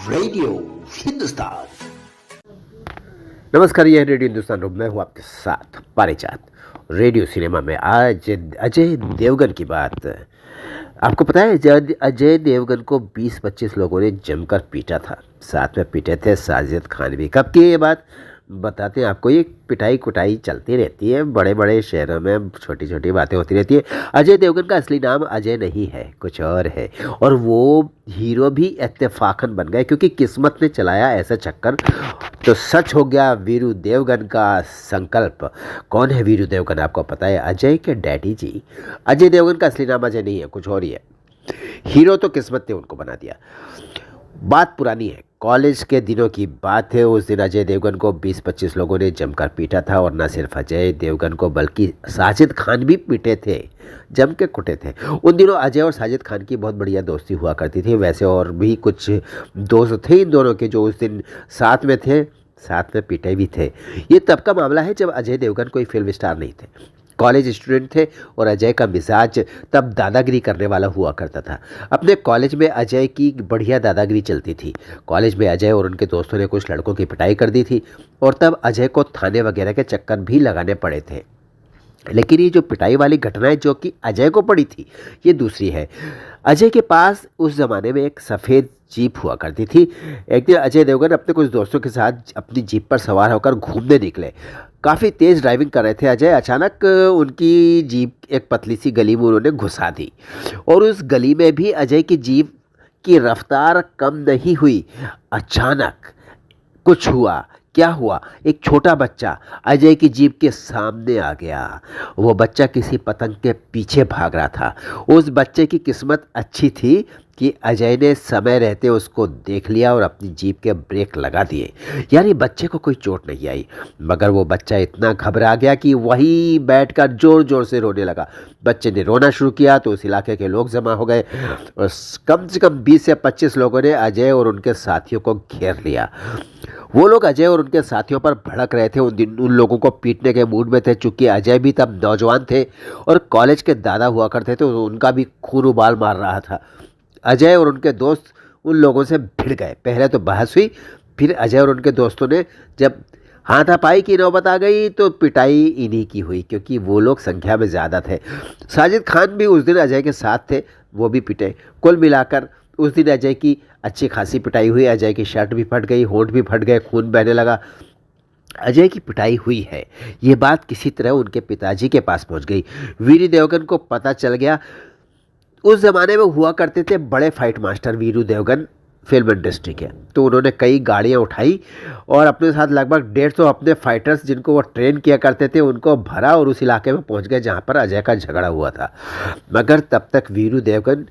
Radio Hindustan. नमस्कार, यह radio Hindustan. मैं हूँ आपके साथ पारिजात। रेडियो सिनेमा में आज अजय देवगन की बात। आपको पता है अजय देवगन को 20-25 लोगों ने जमकर पीटा था। साथ में पीटे थे साजिद खान भी। कब की ये बात बताते हैं आपको। ये पिटाई कुटाई चलती रहती है बड़े बड़े शहरों में, छोटी छोटी बातें होती रहती है। अजय देवगन का असली नाम अजय नहीं है, कुछ और है। और वो हीरो भी इत्तेफाकन बन गए क्योंकि किस्मत ने चलाया ऐसा चक्कर। तो सच हो गया वीरू देवगन का संकल्प। कौन है वीरू देवगन? आपको पता है, अजय के डैडी जी। अजय देवगन का असली नाम अजय नहीं है, कुछ और ही है। हीरो तो किस्मत ने उनको बना दिया। बात पुरानी है, कॉलेज के दिनों की बात है। उस दिन अजय देवगन को 20-25 लोगों ने जमकर पीटा था। और न सिर्फ अजय देवगन को बल्कि साजिद खान भी पीटे थे, जम के कुटे थे। उन दिनों अजय और साजिद खान की बहुत बढ़िया दोस्ती हुआ करती थी। वैसे और भी कुछ दोस्त थे इन दोनों के जो उस दिन साथ में थे, साथ में पीटे भी थे। ये तब का मामला है जब अजय देवगन कोई फिल्म स्टार नहीं थे, कॉलेज स्टूडेंट थे। और अजय का मिजाज तब दादागिरी करने वाला हुआ करता था। अपने कॉलेज में अजय की बढ़िया दादागिरी चलती थी। कॉलेज में अजय और उनके दोस्तों ने कुछ लड़कों की पिटाई कर दी थी और तब अजय को थाने वगैरह के चक्कर भी लगाने पड़े थे। लेकिन ये जो पिटाई वाली घटनाएं जो कि अजय को पड़ी थी, ये दूसरी है। अजय के पास उस ज़माने में एक सफ़ेद जीप हुआ करती थी। एक दिन अजय देवगन अपने कुछ दोस्तों के साथ अपनी जीप पर सवार होकर घूमने निकले। काफ़ी तेज़ ड्राइविंग कर रहे थे अजय। अचानक उनकी जीप एक पतली सी गली में उन्होंने घुसा दी और उस गली में भी अजय की जीप की रफ्तार कम नहीं हुई। अचानक कुछ हुआ। क्या हुआ? एक छोटा बच्चा अजय की जीप के सामने आ गया। वो बच्चा किसी पतंग के पीछे भाग रहा था। उस बच्चे की किस्मत अच्छी थी कि अजय ने समय रहते उसको देख लिया और अपनी जीप के ब्रेक लगा दिए। यानी बच्चे को कोई चोट नहीं आई, मगर वो बच्चा इतना घबरा गया कि वहीं बैठकर जोर जोर से रोने लगा। बच्चे ने रोना शुरू किया तो उस इलाके के लोग जमा हो गए और कम से कम 20 से 25 लोगों ने अजय और उनके साथियों को घेर लिया। वो लोग अजय और उनके साथियों पर भड़क रहे थे। उन लोगों को पीटने के मूड में थे। चूंकि अजय भी तब नौजवान थे और कॉलेज के दादा हुआ करते थे, तो उनका भी खून उबाल मार रहा था। अजय और उनके दोस्त उन लोगों से भिड़ गए। पहले तो बहस हुई, फिर अजय और उनके दोस्तों ने जब हाथापाई की नौबत आ गई तो पिटाई इन्हीं की हुई, क्योंकि वो लोग संख्या में ज़्यादा थे। साजिद खान भी उस दिन अजय के साथ थे, वो भी पिटे। कुल मिलाकर उस दिन अजय की अच्छी खासी पिटाई हुई। अजय की शर्ट भी फट गई, होंठ भी फट गए, खून बहने लगा। अजय की पिटाई हुई है, ये बात किसी तरह उनके पिताजी के पास पहुंच गई। वीरू देवगन को पता चल गया। उस ज़माने में हुआ करते थे बड़े fight master Veeru Devgan film industry के। तो उन्होंने कई गाड़ियां उठाई और अपने साथ लगभग 150 अपने फाइटर्स जिनको वो ट्रेन किया करते थे उनको भरा और उस इलाके में पहुंच गए जहां पर अजय का झगड़ा हुआ था। मगर तब तक वीरू देवगन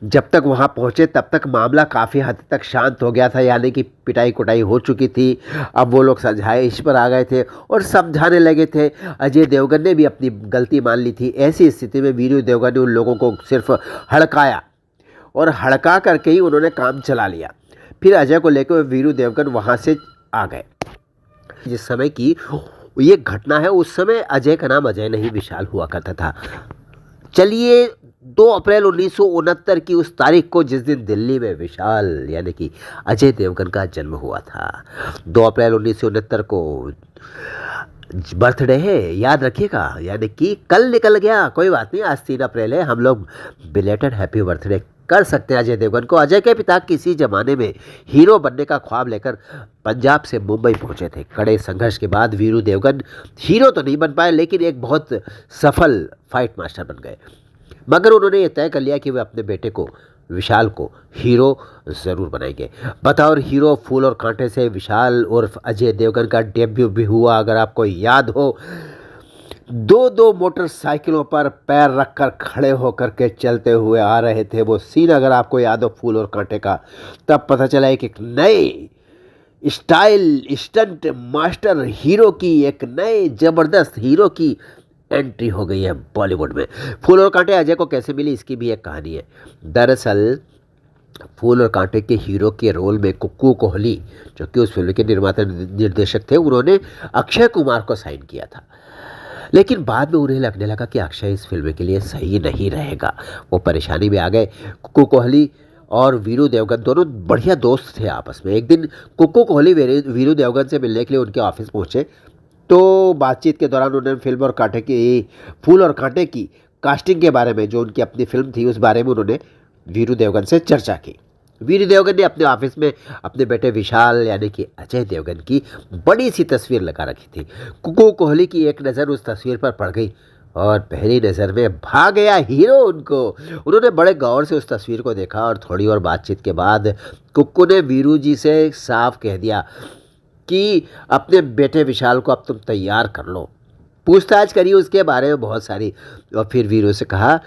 जब तक वहां पहुंचे तब तक मामला काफ़ी हद तक शांत हो गया था। यानी कि पिटाई कुटाई हो चुकी थी। अब वो लोग समझाइश पर आ गए थे और समझाने लगे थे। अजय देवगन ने भी अपनी गलती मान ली थी। ऐसी स्थिति में वीरू देवगन ने उन लोगों को सिर्फ हड़काया और हड़का करके ही उन्होंने काम चला लिया। फिर अजय को लेकर वीरू देवगन वहाँ से आ गए। जिस समय की ये घटना है उस समय अजय का नाम अजय नहीं विशाल हुआ करता था। चलिए 2 अप्रैल 1969 की उस तारीख को, जिस दिन दिल्ली में विशाल यानी कि अजय देवगन का जन्म हुआ था। 2 अप्रैल 1969 को बर्थडे है, याद रखिएगा। यानी कि कल निकल गया, कोई बात नहीं, आज 3 अप्रैल है। हम लोग बिलेटेड हैप्पी बर्थडे कर सकते हैं अजय देवगन को। अजय के पिता किसी ज़माने में हीरो बनने का ख्वाब लेकर पंजाब से मुंबई पहुंचे थे। कड़े संघर्ष के बाद वीरू देवगन हीरो तो नहीं बन पाए, लेकिन एक बहुत सफल फाइट मास्टर बन गए। मगर उन्होंने ये तय कर लिया कि वे अपने बेटे को विशाल को हीरो ज़रूर बनाएंगे। बतौर हीरो फूल और कांटे से विशाल उर्फ अजय देवगन का डेब्यू भी हुआ। अगर आपको याद हो, 2-2 मोटरसाइकिलों पर पैर रखकर खड़े होकर के चलते हुए आ रहे थे। वो सीन अगर आपको याद हो फूल और कांटे का, तब पता चला कि एक नए स्टाइल स्टंट मास्टर हीरो की, एक नए ज़बरदस्त हीरो की एंट्री हो गई है बॉलीवुड में। फूल और कांटे अजय को कैसे मिली, इसकी भी एक कहानी है। दरअसल फूल और कांटे के हीरो के रोल में कुक्कू कोहली, जो कि उस फिल्म के निर्माता निर्देशक थे, उन्होंने अक्षय कुमार को साइन किया था। लेकिन बाद में उन्हें लगने लगा कि अक्षय इस फिल्म के लिए सही नहीं रहेगा। वो परेशानी में आ गए। कुक्कू कोहली और वीरू देवगन दोनों बढ़िया दोस्त थे आपस में। एक दिन कुक्कू कोहली वीरू देवगन से मिलने के लिए उनके ऑफिस पहुंचे, तो बातचीत के दौरान उन्होंने फूल और कांटे की कास्टिंग के बारे में, जो उनकी अपनी फिल्म थी उस बारे में उन्होंने वीरू देवगन से चर्चा की। वीरू देवगन ने अपने ऑफिस में अपने बेटे विशाल यानी कि अजय देवगन की बड़ी सी तस्वीर लगा रखी थी। कुक्कू कोहली की एक नज़र उस तस्वीर पर पड़ गई और पहली नज़र में भा गया हीरो उनको। उन्होंने बड़े गौर से उस तस्वीर को देखा और थोड़ी और बातचीत के बाद कुक्कू ने वीरू जी से साफ कह दिया कि अपने बेटे विशाल को अब तुम तैयार कर लो। पूछताछ करी उसके बारे में बहुत सारी, और फिर वीरू से कहा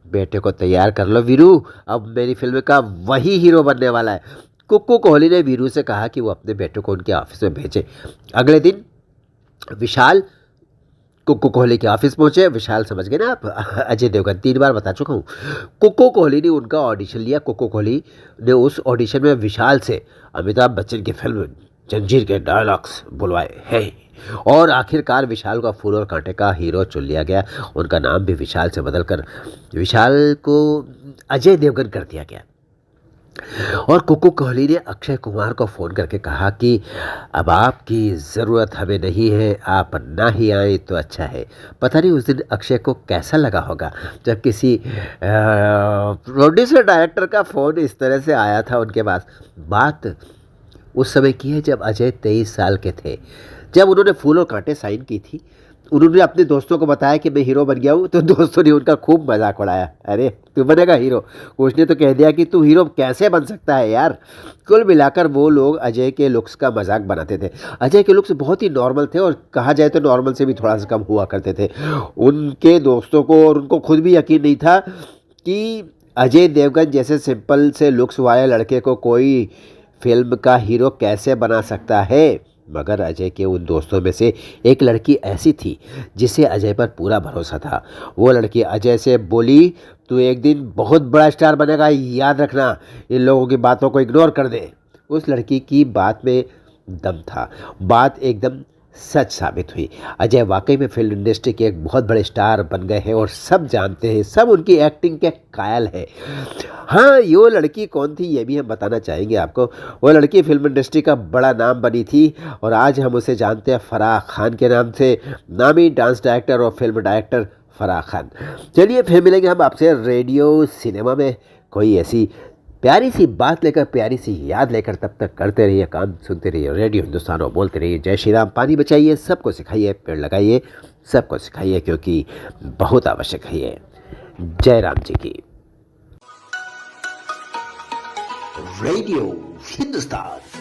बेटे को तैयार कर लो वीरू, अब मेरी फिल्म का वही हीरो बनने वाला है। कुक्कू कोहली ने वीरू से कहा कि वो अपने बेटे को उनके ऑफिस में भेजे। अगले दिन विशाल कुक्कू कोहली के ऑफिस पहुंचे। विशाल समझ गए ना आप, अजय देवगन, 3 बार बता चुका हूँ। कुक्कू कोहली ने उनका ऑडिशन लिया। कुक्कू कोहली ने उस ऑडिशन में विशाल से अमिताभ बच्चन की फिल्म जंजीर के डायलॉग्स बुलवाए हैं और आखिरकार विशाल का फूल और कांटे का हीरो चुन लिया गया। उनका नाम भी विशाल से बदलकर विशाल को अजय देवगन कर दिया गया। और कुक्कू कोहली ने अक्षय कुमार को फ़ोन करके कहा कि अब आपकी ज़रूरत हमें नहीं है, आप ना ही आए तो अच्छा है। पता नहीं उस दिन अक्षय को कैसा लगा होगा जब किसी प्रोड्यूसर डायरेक्टर का फ़ोन इस तरह से आया था उनके पास। बात उस समय की है जब अजय 23 साल के थे। जब उन्होंने फूल और कांटे साइन की थी, उन्होंने अपने दोस्तों को बताया कि मैं हीरो बन गया हूँ, तो दोस्तों ने उनका खूब मजाक उड़ाया। अरे तू बनेगा हीरो? कुछ ने तो कह दिया कि तू हीरो कैसे बन सकता है यार। कुल मिलाकर वो लोग अजय के लुक्स का मजाक बनाते थे। अजय के लुक्स बहुत ही नॉर्मल थे और कहा जाए तो नॉर्मल से भी थोड़ा सा कम हुआ करते थे। उनके दोस्तों को और उनको खुद भी यकीन नहीं था कि अजय देवगन जैसे सिंपल से लुक्स वाले लड़के को कोई फिल्म का हीरो कैसे बना सकता है। मगर अजय के उन दोस्तों में से एक लड़की ऐसी थी जिसे अजय पर पूरा भरोसा था। वो लड़की अजय से बोली, तू एक दिन बहुत बड़ा स्टार बनेगा, याद रखना, इन लोगों की बातों को इग्नोर कर दे। उस लड़की की बात में दम था। बात एकदम सच साबित हुई। अजय वाकई में फिल्म इंडस्ट्री के एक बहुत बड़े स्टार बन गए हैं और सब जानते हैं, सब उनकी एक्टिंग के कायल है। हाँ, ये लड़की कौन थी ये भी हम बताना चाहेंगे आपको। वो लड़की फिल्म इंडस्ट्री का बड़ा नाम बनी थी और आज हम उसे जानते हैं फराह खान के नाम से, नामी डांस डायरेक्टर और फिल्म डायरेक्टर फराह खान। चलिए फिर मिलेंगे हम आपसे रेडियो सिनेमा में कोई ऐसी प्यारी सी बात लेकर, प्यारी सी याद लेकर। तब तक करते रहिए काम, सुनते रहिए रेडियो हिंदुस्तान और बोलते रहिए जय श्री राम। पानी बचाइए, सबको सिखाइए, पेड़ लगाइए, सबको सिखाइए, क्योंकि बहुत आवश्यक है ये। जय राम जी की। रेडियो हिंदुस्तान।